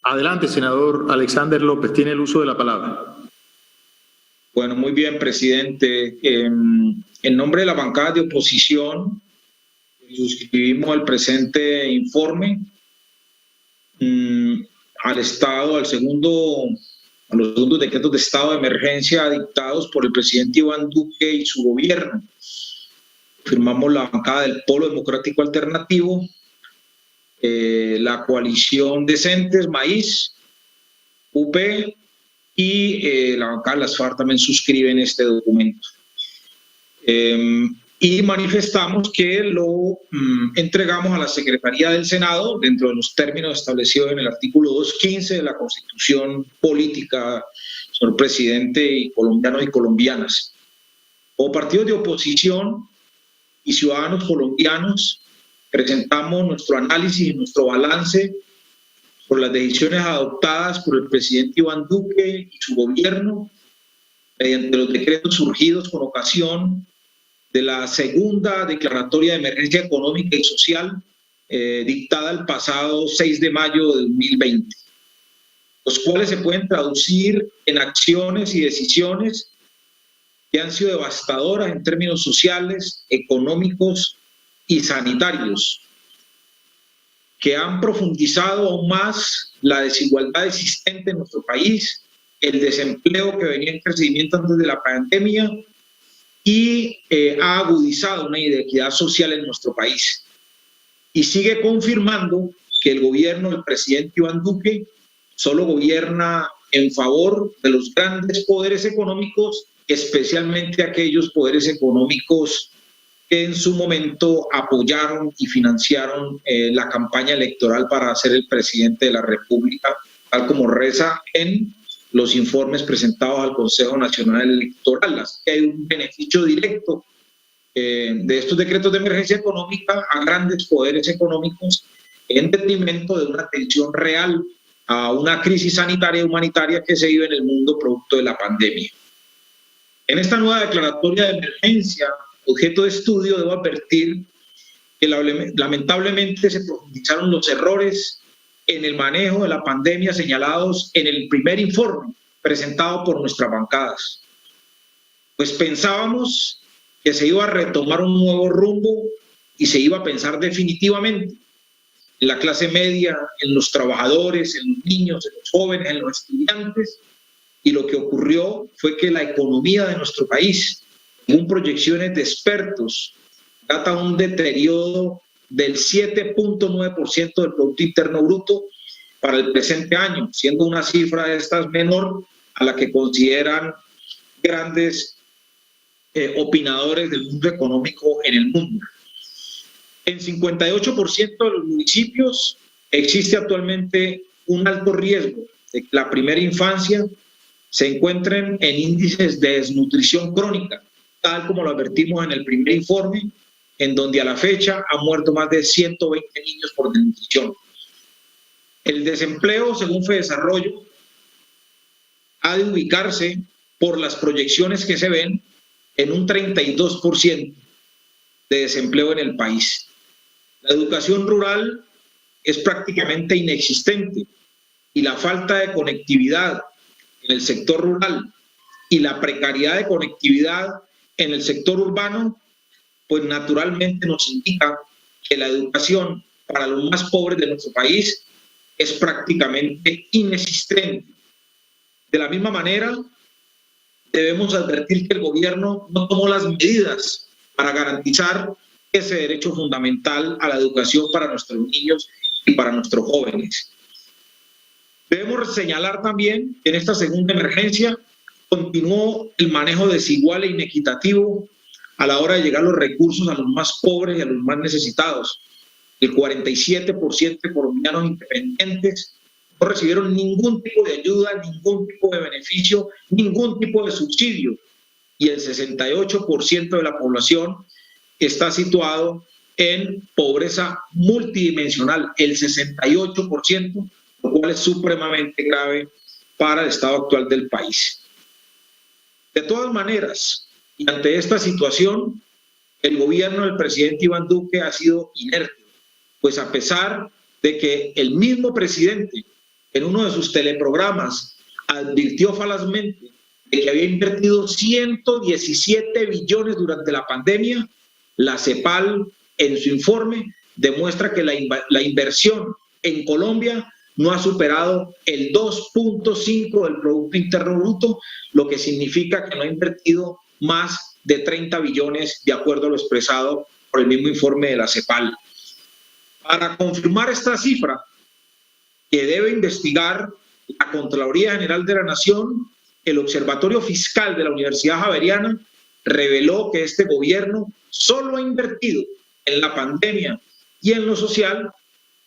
Adelante, senador Alexander López, tiene el uso de la palabra. Bueno, muy bien, presidente. En nombre de la bancada de oposición, suscribimos el presente informe al Estado, a los segundos decretos de estado de emergencia dictados por el presidente Iván Duque y su gobierno. Firmamos la bancada del Polo Democrático Alternativo, la coalición Decentes, Maíz, UP y la bancada de las FARC también suscriben este documento. Y manifestamos que lo entregamos a la Secretaría del Senado dentro de los términos establecidos en el artículo 215 de la Constitución Política, señor presidente, y colombianos y colombianas. Como partidos de oposición y ciudadanos colombianos, presentamos nuestro análisis y nuestro balance por las decisiones adoptadas por el presidente Iván Duque y su gobierno mediante los decretos surgidos con ocasión de la segunda declaratoria de emergencia económica y social dictada el pasado 6 de mayo de 2020, los cuales se pueden traducir en acciones y decisiones que han sido devastadoras en términos sociales, económicos y sanitarios, que han profundizado aún más la desigualdad existente en nuestro país, el desempleo que venía en crecimiento antes de la pandemia y ha agudizado una inequidad social en nuestro país. Y sigue confirmando que el gobierno del presidente Iván Duque solo gobierna en favor de los grandes poderes económicos, especialmente aquellos poderes económicos que en su momento apoyaron y financiaron la campaña electoral para ser el presidente de la República, tal como reza en los informes presentados al Consejo Nacional Electoral. Así que hay un beneficio directo de estos decretos de emergencia económica a grandes poderes económicos en detrimento de una atención real a una crisis sanitaria y humanitaria que se vive en el mundo producto de la pandemia. En esta nueva declaratoria de emergencia, objeto de estudio, debo advertir que lamentablemente se profundizaron los errores en el manejo de la pandemia señalados en el primer informe presentado por nuestras bancadas. Pues pensábamos que se iba a retomar un nuevo rumbo y se iba a pensar definitivamente en la clase media, en los trabajadores, en los niños, en los jóvenes, en los estudiantes, y lo que ocurrió fue que la economía de nuestro país, según proyecciones de expertos, data un deterioro del 7.9% del Producto Interno Bruto para el presente año, siendo una cifra de estas menor a la que consideran grandes opinadores del mundo económico en el mundo. En 58% de los municipios existe actualmente un alto riesgo de que la primera infancia se encuentren en índices de desnutrición crónica, tal como lo advertimos en el primer informe, en donde a la fecha han muerto más de 120 niños por desnutrición. El desempleo, según FEDesarrollo, ha de ubicarse por las proyecciones que se ven en un 32% de desempleo en el país. La educación rural es prácticamente inexistente y la falta de conectividad en el sector rural y la precariedad de conectividad en el sector urbano, pues naturalmente nos indica que la educación para los más pobres de nuestro país es prácticamente inexistente. De la misma manera, debemos advertir que el gobierno no tomó las medidas para garantizar ese derecho fundamental a la educación para nuestros niños y para nuestros jóvenes. Debemos señalar también que en esta segunda emergencia continuó el manejo desigual e inequitativo a la hora de llegar los recursos a los más pobres y a los más necesitados. El 47% de colombianos independientes no recibieron ningún tipo de ayuda, ningún tipo de beneficio, ningún tipo de subsidio. Y el 68% de la población está situado en pobreza multidimensional, el 68%, lo cual es supremamente grave para el estado actual del país. De todas maneras, y ante esta situación, el gobierno del presidente Iván Duque ha sido inerte pues a pesar de que el mismo presidente en uno de sus teleprogramas advirtió falazmente de que había invertido 117 billones durante la pandemia, la CEPAL en su informe demuestra que la inversión en Colombia no ha superado el 2.5 del Producto Interno Bruto, lo que significa que no ha invertido más de 30 billones, de acuerdo a lo expresado por el mismo informe de la CEPAL. Para confirmar esta cifra, que debe investigar la Contraloría General de la Nación, el Observatorio Fiscal de la Universidad Javeriana reveló que este gobierno solo ha invertido en la pandemia y en lo social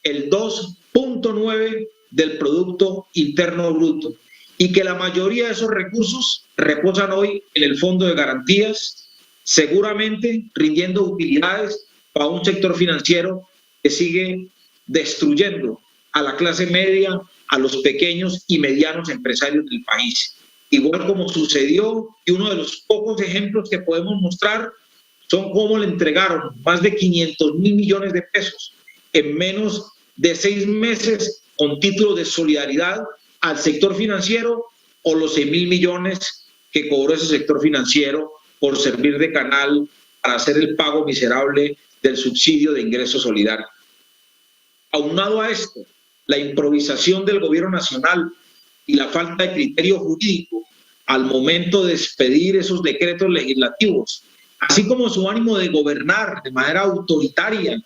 el 2.9 del Producto Interno Bruto y que la mayoría de esos recursos reposan hoy en el Fondo de Garantías, seguramente rindiendo utilidades para un sector financiero que sigue destruyendo a la clase media, a los pequeños y medianos empresarios del país. Igual como sucedió, y uno de los pocos ejemplos que podemos mostrar son cómo le entregaron más de 500.000 millones de pesos en menos de 6 meses con título de solidaridad al sector financiero, o los 6.000 millones que cobró ese sector financiero por servir de canal para hacer el pago miserable del subsidio de ingreso solidario. Aunado a esto, la improvisación del gobierno nacional y la falta de criterio jurídico al momento de expedir esos decretos legislativos, así como su ánimo de gobernar de manera autoritaria,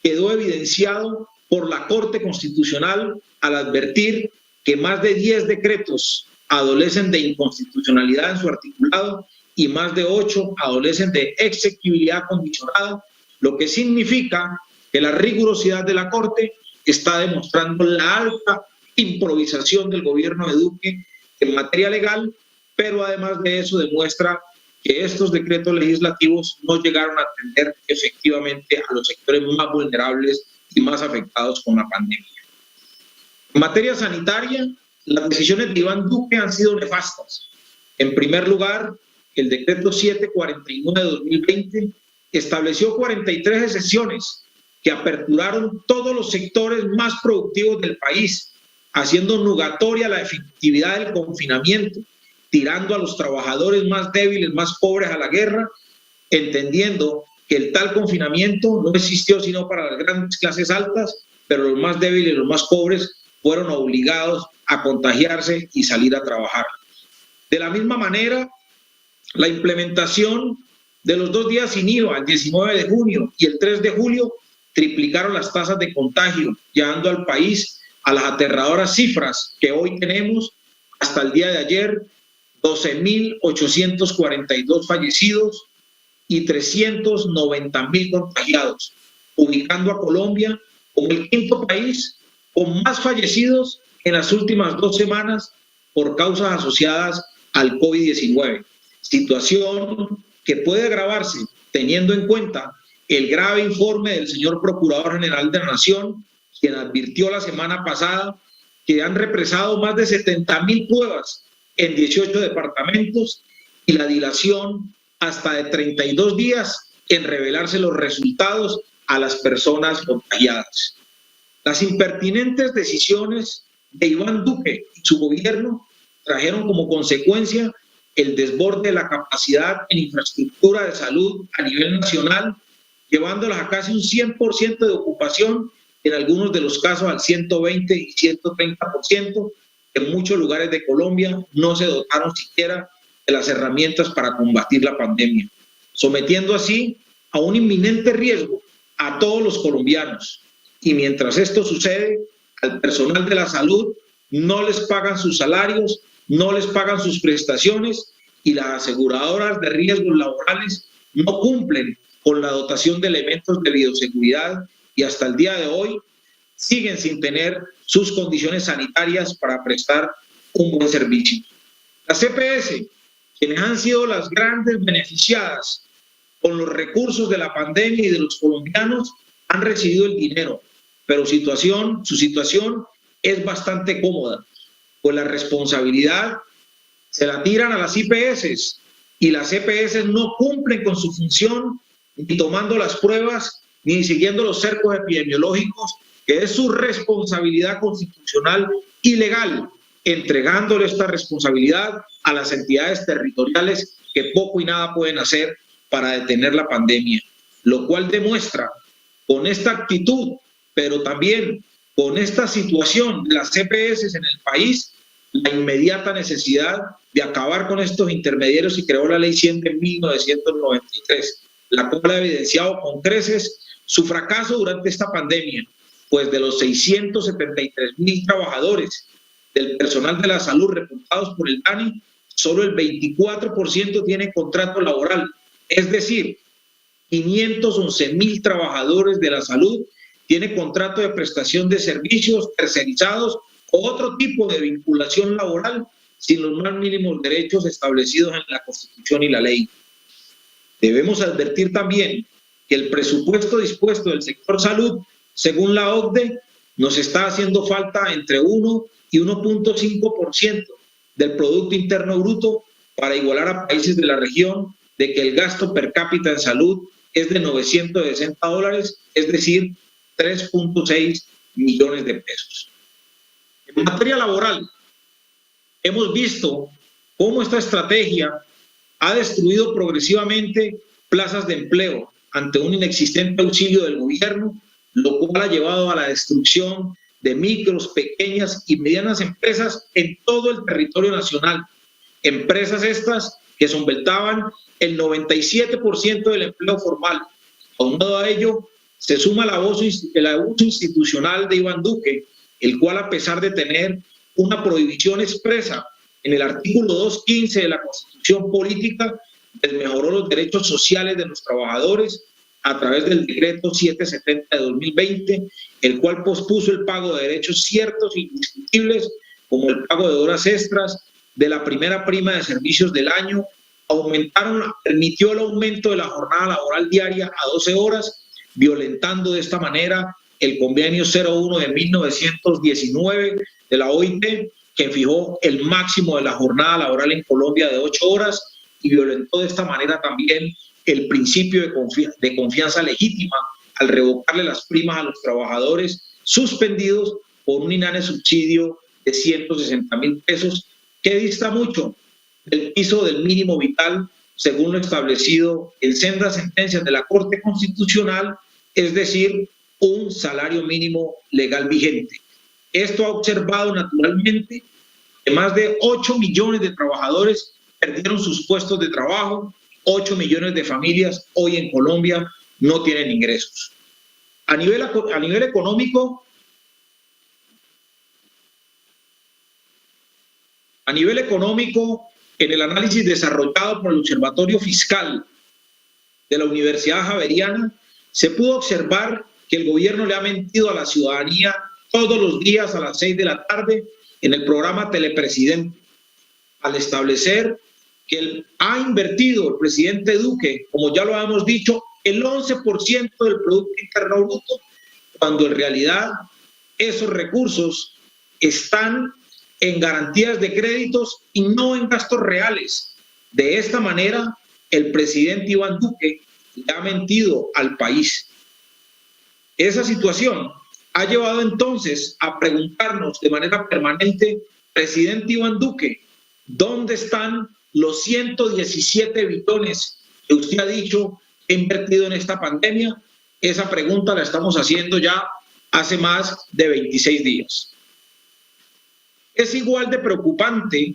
quedó evidenciado por la Corte Constitucional al advertir que más de 10 decretos adolecen de inconstitucionalidad en su articulado y más de 8 adolecen de exequibilidad condicionada, lo que significa que la rigurosidad de la Corte está demostrando la alta improvisación del gobierno de Duque en materia legal, pero además de eso demuestra que estos decretos legislativos no llegaron a atender efectivamente a los sectores más vulnerables y más afectados con la pandemia. En materia sanitaria, las decisiones de Iván Duque han sido nefastas. En primer lugar, el decreto 749 de 2020 estableció 43 excepciones que aperturaron todos los sectores más productivos del país, haciendo nugatoria la efectividad del confinamiento, tirando a los trabajadores más débiles, más pobres a la guerra, entendiendo que el tal confinamiento no existió sino para las grandes clases altas, pero los más débiles, los más pobres, fueron obligados a contagiarse y salir a trabajar. De la misma manera, la implementación de los 2 días sin IVA, el 19 de junio y el 3 de julio, triplicaron las tasas de contagio, llevando al país a las aterradoras cifras que hoy tenemos hasta el día de ayer: 12.842 fallecidos y 390.000 contagiados, ubicando a Colombia como el 5º país con más fallecidos en las últimas 2 semanas por causas asociadas al COVID-19. Situación que puede agravarse teniendo en cuenta el grave informe del señor Procurador General de la Nación, quien advirtió la semana pasada que han represado más de 70.000 pruebas en 18 departamentos y la dilación hasta de 32 días en revelarse los resultados a las personas contagiadas. Las impertinentes decisiones de Iván Duque y su gobierno trajeron como consecuencia el desborde de la capacidad en infraestructura de salud a nivel nacional, llevándolas a casi un 100% de ocupación, en algunos de los casos al 120 y 130%. En muchos lugares de Colombia no se dotaron siquiera de las herramientas para combatir la pandemia, sometiendo así a un inminente riesgo a todos los colombianos. Y mientras esto sucede, al personal de la salud no les pagan sus salarios, no les pagan sus prestaciones, y las aseguradoras de riesgos laborales no cumplen con la dotación de elementos de bioseguridad y hasta el día de hoy siguen sin tener sus condiciones sanitarias para prestar un buen servicio. Las EPS, quienes han sido las grandes beneficiadas con los recursos de la pandemia y de los colombianos, han recibido el dinero, pero su situación es bastante cómoda, pues la responsabilidad se la tiran a las IPS y las EPS no cumplen con su función ni tomando las pruebas ni siguiendo los cercos epidemiológicos, que es su responsabilidad constitucional y legal, entregándole esta responsabilidad a las entidades territoriales que poco y nada pueden hacer para detener la pandemia, lo cual demuestra con esta actitud, pero también con esta situación de las EPS en el país, la inmediata necesidad de acabar con estos intermediarios, y creó la Ley 100 de 1993, la cual ha evidenciado con creces su fracaso durante esta pandemia, pues de los 673,000 trabajadores del personal de la salud reportados por el DANE, solo el 24% tiene contrato laboral, es decir, 511,000 trabajadores de la salud tienen contrato de prestación de servicios tercerizados o otro tipo de vinculación laboral sin los más mínimos derechos establecidos en la Constitución y la ley. Debemos advertir también que el presupuesto dispuesto del sector salud, según la OCDE, nos está haciendo falta entre 1 y 1.5% del Producto Interno Bruto para igualar a países de la región, de que el gasto per cápita en salud es de $960, es decir, 3.6 millones de pesos. En materia laboral, hemos visto cómo esta estrategia ha destruido progresivamente plazas de empleo ante un inexistente auxilio del gobierno, lo cual ha llevado a la destrucción de micros, pequeñas y medianas empresas en todo el territorio nacional. Empresas estas que solventaban el 97% del empleo formal. Aunado a ello, se suma el abuso institucional de Iván Duque, el cual, a pesar de tener una prohibición expresa en el artículo 215 de la Constitución Política, desmejoró los derechos sociales de los trabajadores a través del decreto 770 de 2020, el cual pospuso el pago de derechos ciertos e indiscutibles, como el pago de horas extras, de la primera prima de servicios del año, permitió el aumento de la jornada laboral diaria a 12 horas, violentando de esta manera el convenio 01 de 1919 de la OIT, que fijó el máximo de la jornada laboral en Colombia de 8 horas, y violentó de esta manera también el principio de confianza legítima al revocarle las primas a los trabajadores suspendidos por un inane subsidio de 160,000 pesos, que dista mucho del piso del mínimo vital, según lo establecido en sendas sentencias de la Corte Constitucional, es decir, un salario mínimo legal vigente. Esto ha observado naturalmente que más de 8 millones de trabajadores perdieron sus puestos de trabajo, 8 millones de familias hoy en Colombia no tienen ingresos. A nivel económico, en el análisis desarrollado por el Observatorio Fiscal de la Universidad Javeriana, se pudo observar que el gobierno le ha mentido a la ciudadanía todos los días a las 6 de la tarde en el programa Telepresidente, al establecer que ha invertido el presidente Duque, como ya lo hemos dicho, el 11% del Producto Interno Bruto, cuando en realidad esos recursos están en garantías de créditos y no en gastos reales. De esta manera, el presidente Iván Duque le ha mentido al país. Esa situación ha llevado entonces a preguntarnos de manera permanente, presidente Iván Duque, ¿dónde están los 117 billones que usted ha dicho que ha invertido en esta pandemia? Esa pregunta la estamos haciendo ya hace más de 26 días. Es igual de preocupante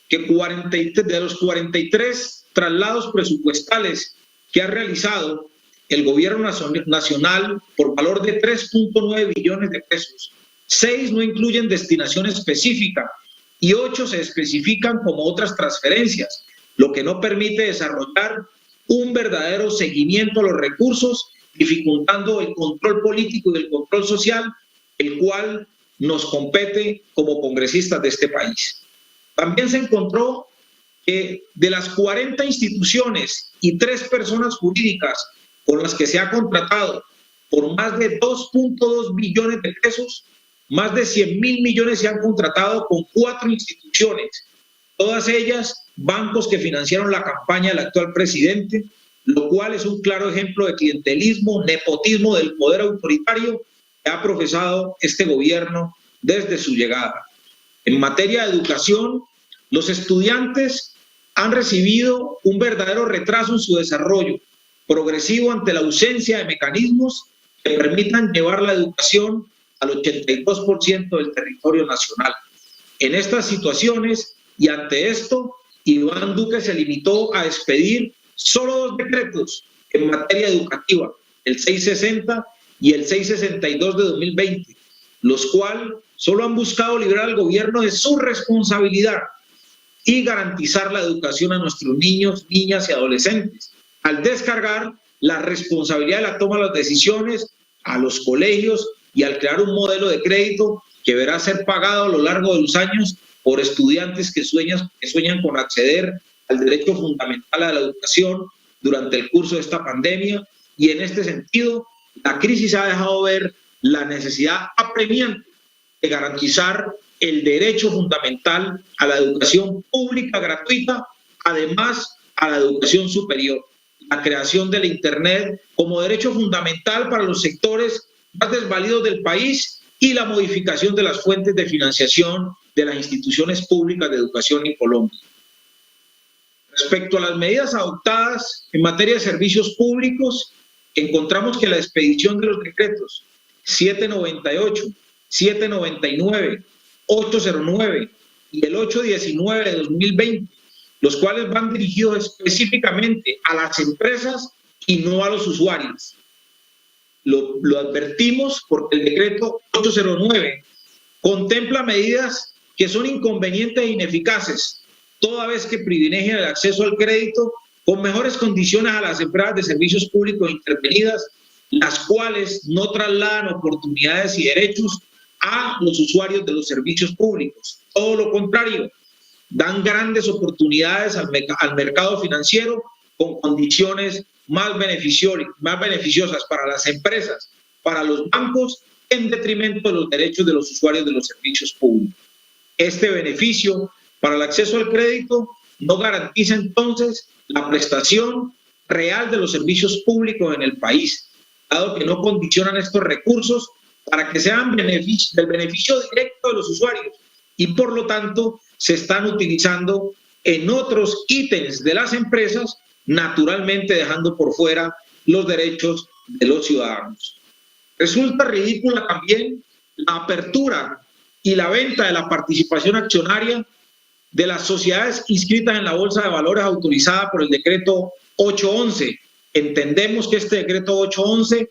que de los 43 traslados presupuestales que ha realizado el gobierno nacional por valor de 3.9 billones de pesos. 6 no incluyen destinación específica y 8 se especifican como otras transferencias, lo que no permite desarrollar un verdadero seguimiento a los recursos, dificultando el control político y el control social, el cual nos compete como congresistas de este país. También se encontró que de las 40 instituciones y 3 personas jurídicas con las que se ha contratado por más de 2.2 billones de pesos, más de 100.000 millones se han contratado con 4 instituciones, todas ellas bancos que financiaron la campaña del actual presidente, lo cual es un claro ejemplo de clientelismo, nepotismo del poder autoritario que ha profesado este gobierno desde su llegada. En materia de educación, los estudiantes han recibido un verdadero retraso en su desarrollo progresivo ante la ausencia de mecanismos que permitan llevar la educación al 82% del territorio nacional. En estas situaciones y ante esto, Iván Duque se limitó a expedir solo 2 decretos en materia educativa, el 660 y el 662 de 2020, los cuales solo han buscado librar al gobierno de su responsabilidad y garantizar la educación a nuestros niños, niñas y adolescentes, al descargar la responsabilidad de la toma de las decisiones a los colegios y al crear un modelo de crédito que deberá ser pagado a lo largo de los años por estudiantes que sueñan con acceder al derecho fundamental a la educación durante el curso de esta pandemia. Y en este sentido, la crisis ha dejado ver la necesidad apremiante de garantizar el derecho fundamental a la educación pública gratuita, además a la educación superior, la creación del Internet como derecho fundamental para los sectores más desvalidos del país y la modificación de las fuentes de financiación de las instituciones públicas de educación en Colombia. Respecto a las medidas adoptadas en materia de servicios públicos, encontramos que la expedición de los decretos 798, 799, 809 y el 819 de 2020, los cuales van dirigidos específicamente a las empresas y no a los usuarios. Lo advertimos porque el decreto 809 contempla medidas que son inconvenientes e ineficaces, toda vez que privilegian el acceso al crédito con mejores condiciones a las empresas de servicios públicos intervenidas, las cuales no trasladan oportunidades y derechos a los usuarios de los servicios públicos. Todo lo contrario, dan grandes oportunidades al mercado financiero con condiciones más beneficiosas para las empresas, para los bancos, en detrimento de los derechos de los usuarios de los servicios públicos. Este beneficio para el acceso al crédito no garantiza entonces la prestación real de los servicios públicos en el país, dado que no condicionan estos recursos para que sean del beneficio directo de los usuarios y por lo tanto se están utilizando en otros ítems de las empresas, naturalmente dejando por fuera los derechos de los ciudadanos. Resulta ridícula también la apertura y la venta de la participación accionaria de las sociedades inscritas en la Bolsa de Valores autorizada por el decreto 811. Entendemos que este decreto 811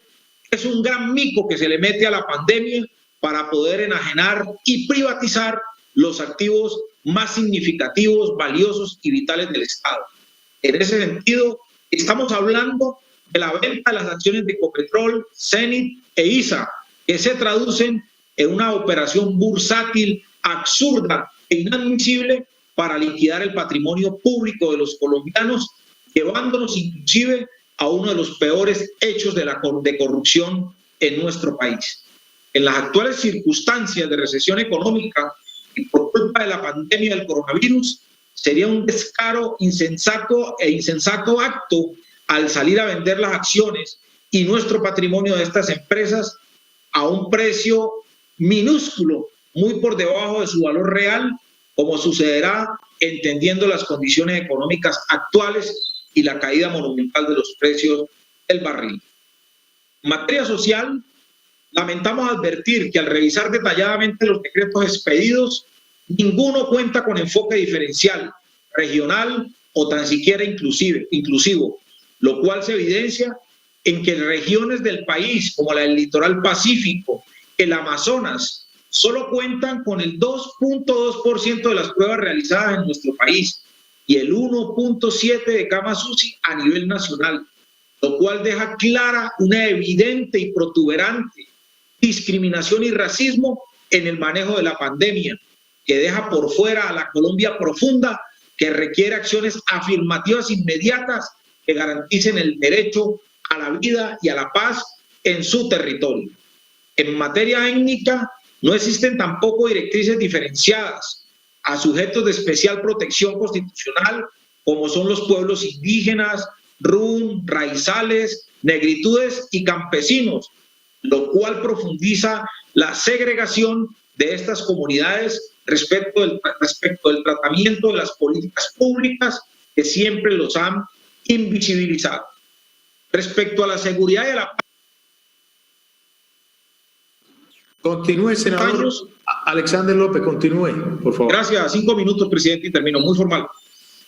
es un gran mico que se le mete a la pandemia para poder enajenar y privatizar los activos más significativos, valiosos y vitales del Estado. En ese sentido, estamos hablando de la venta de las acciones de Ecopetrol, Cenit e ISA, que se traducen en una operación bursátil absurda e inadmisible para liquidar el patrimonio público de los colombianos, llevándonos inclusive a uno de los peores hechos de corrupción en nuestro país. En las actuales circunstancias de recesión económica y por culpa de la pandemia del coronavirus, sería un descaro insensato acto al salir a vender las acciones y nuestro patrimonio de estas empresas a un precio minúsculo, muy por debajo de su valor real, como sucederá entendiendo las condiciones económicas actuales y la caída monumental de los precios del barril. En materia social, lamentamos advertir que al revisar detalladamente los decretos expedidos, ninguno cuenta con enfoque diferencial, regional o tan siquiera inclusivo, lo cual se evidencia en que regiones del país como la del litoral pacífico, el Amazonas, solo cuentan con el 2.2% de las pruebas realizadas en nuestro país y el 1.7% de camas UCI a nivel nacional, lo cual deja clara una evidente y protuberante discriminación y racismo en el manejo de la pandemia, que deja por fuera a la Colombia profunda, que requiere acciones afirmativas inmediatas que garanticen el derecho a la vida y a la paz en su territorio. En materia étnica, no existen tampoco directrices diferenciadas a sujetos de especial protección constitucional, como son los pueblos indígenas, RUN, raizales, negritudes y campesinos, lo cual profundiza la segregación de estas comunidades respecto del tratamiento de las políticas públicas que siempre los han invisibilizado. Respecto a la seguridad y a la paz. Continúe, senador Alexander López, continúe, por favor. Gracias, 5 minutos, presidente, y termino, muy formal.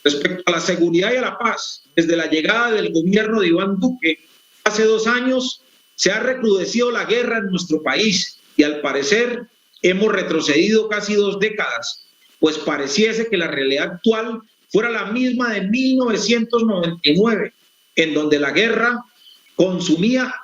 Respecto a la seguridad y a la paz, desde la llegada del gobierno de Iván Duque, hace 2 años, se ha recrudecido la guerra en nuestro país y al parecer hemos retrocedido casi 2 décadas, pues pareciese que la realidad actual fuera la misma de 1999, en donde la guerra consumía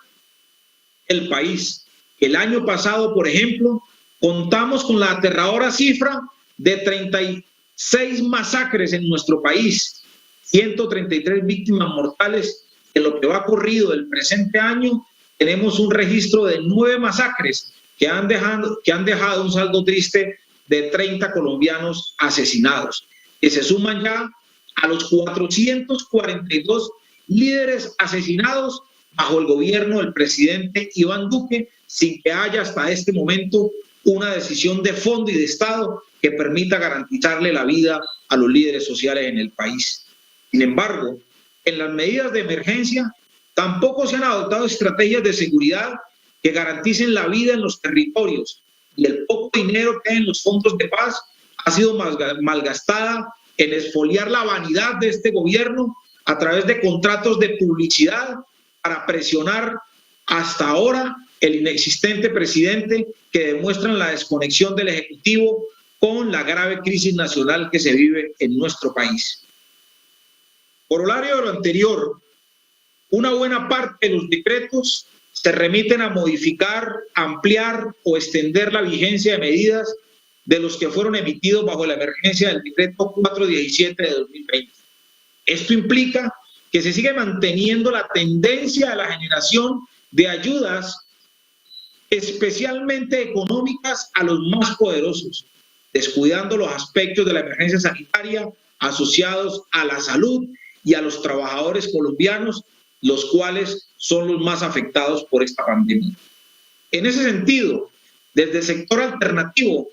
el país. El año pasado, por ejemplo, contamos con la aterradora cifra de 36 masacres en nuestro país, 133 víctimas mortales. En lo que va corrido del presente año, tenemos un registro de 9 masacres que han dejado un saldo triste de 30 colombianos asesinados, que se suman ya a los 442 líderes asesinados bajo el gobierno del presidente Iván Duque, sin que haya hasta este momento una decisión de fondo y de Estado que permita garantizarle la vida a los líderes sociales en el país. Sin embargo, en las medidas de emergencia tampoco se han adoptado estrategias de seguridad que garanticen la vida en los territorios, y el poco dinero que hay en los fondos de paz ha sido malgastada en exfoliar la vanidad de este gobierno a través de contratos de publicidad para presionar hasta ahora el inexistente presidente, que demuestran la desconexión del Ejecutivo con la grave crisis nacional que se vive en nuestro país. Corolario de lo anterior, una buena parte de los decretos se remiten a modificar, ampliar o extender la vigencia de medidas de los que fueron emitidos bajo la emergencia del decreto 417 de 2020. Esto implica que se sigue manteniendo la tendencia a la generación de ayudas especialmente económicas a los más poderosos, descuidando los aspectos de la emergencia sanitaria asociados a la salud y a los trabajadores colombianos, los cuales son los más afectados por esta pandemia. En ese sentido, desde el sector alternativo,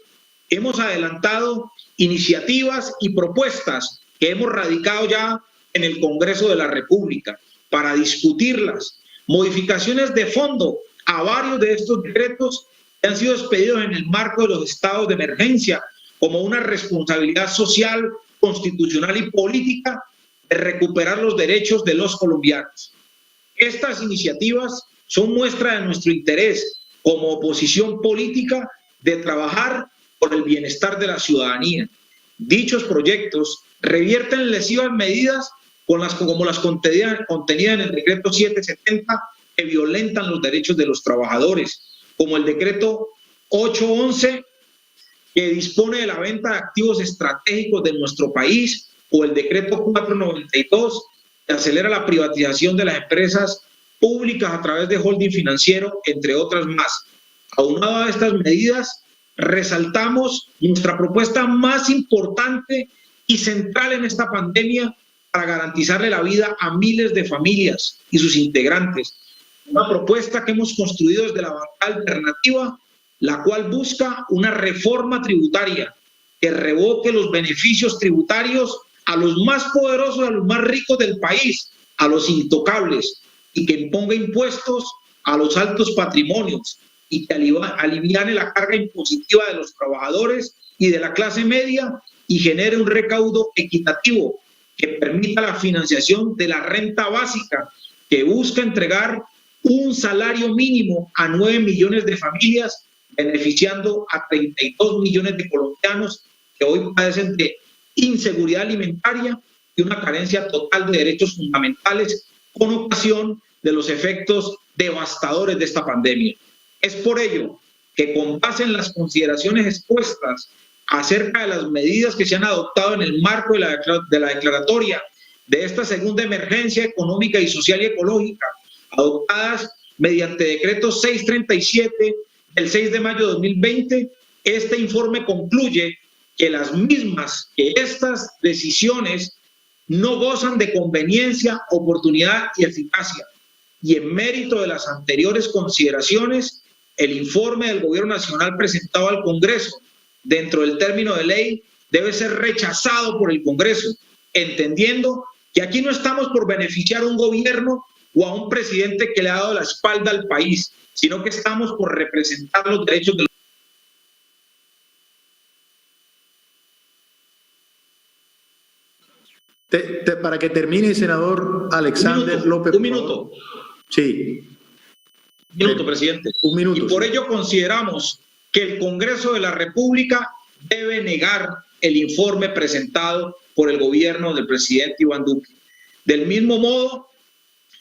hemos adelantado iniciativas y propuestas que hemos radicado ya en el Congreso de la República para discutirlas, modificaciones de fondo a varios de estos decretos que han sido expedidos en el marco de los estados de emergencia como una responsabilidad social, constitucional y política de recuperar los derechos de los colombianos. Estas iniciativas son muestra de nuestro interés como oposición política de trabajar por el bienestar de la ciudadanía. Dichos proyectos revierten lesivas medidas como las contenidas en el decreto 770 que violentan los derechos de los trabajadores, como el decreto 811 que dispone de la venta de activos estratégicos de nuestro país, o el decreto 492 que acelera la privatización de las empresas públicas a través de holding financiero, entre otras más. Aunado a estas medidas, resaltamos nuestra propuesta más importante y central en esta pandemia para garantizarle la vida a miles de familias y sus integrantes. Una propuesta que hemos construido desde la banca alternativa, la cual busca una reforma tributaria que revoque los beneficios tributarios a los más poderosos, a los más ricos del país, a los intocables, y que imponga impuestos a los altos patrimonios y que aliviane la carga impositiva de los trabajadores y de la clase media y genere un recaudo equitativo que permita la financiación de la renta básica, que busca entregar un salario mínimo a 9 millones de familias, beneficiando a 32 millones de colombianos que hoy padecen de inseguridad alimentaria y una carencia total de derechos fundamentales con ocasión de los efectos devastadores de esta pandemia. Es por ello que, con base en las consideraciones expuestas acerca de las medidas que se han adoptado en el marco de la declaratoria de esta segunda emergencia económica y social y ecológica, adoptadas mediante decreto 637 del 6 de mayo de 2020, este informe concluye que estas decisiones no gozan de conveniencia, oportunidad y eficacia. Y en mérito de las anteriores consideraciones, el informe del Gobierno Nacional presentado al Congreso dentro del término de ley debe ser rechazado por el Congreso, entendiendo que aquí no estamos por beneficiar a un gobierno o a un presidente que le ha dado la espalda al país, sino que estamos por representar los derechos de los... Para que termine, senador Alexander López. Un minuto. Sí. Un minuto, presidente. Un minuto. Y por ello consideramos que el Congreso de la República debe negar el informe presentado por el gobierno del presidente Iván Duque. Del mismo modo,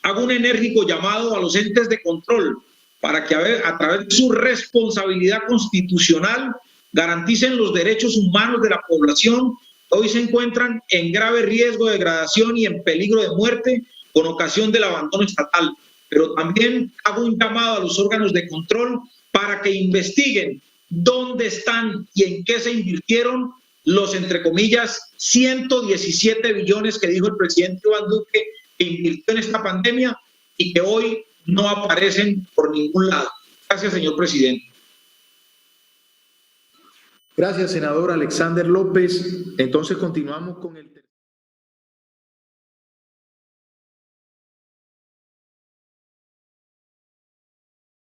hago un enérgico llamado a los entes de control para que a través de su responsabilidad constitucional garanticen los derechos humanos de la población que hoy se encuentran en grave riesgo de degradación y en peligro de muerte con ocasión del abandono estatal. Pero también hago un llamado a los órganos de control para que investiguen dónde están y en qué se invirtieron los, entre comillas, 117 billones que dijo el presidente Iván Duque que invirtió en esta pandemia y que hoy no aparecen por ningún lado. Gracias, señor presidente. Gracias, senador Alexander López. Entonces continuamos con el...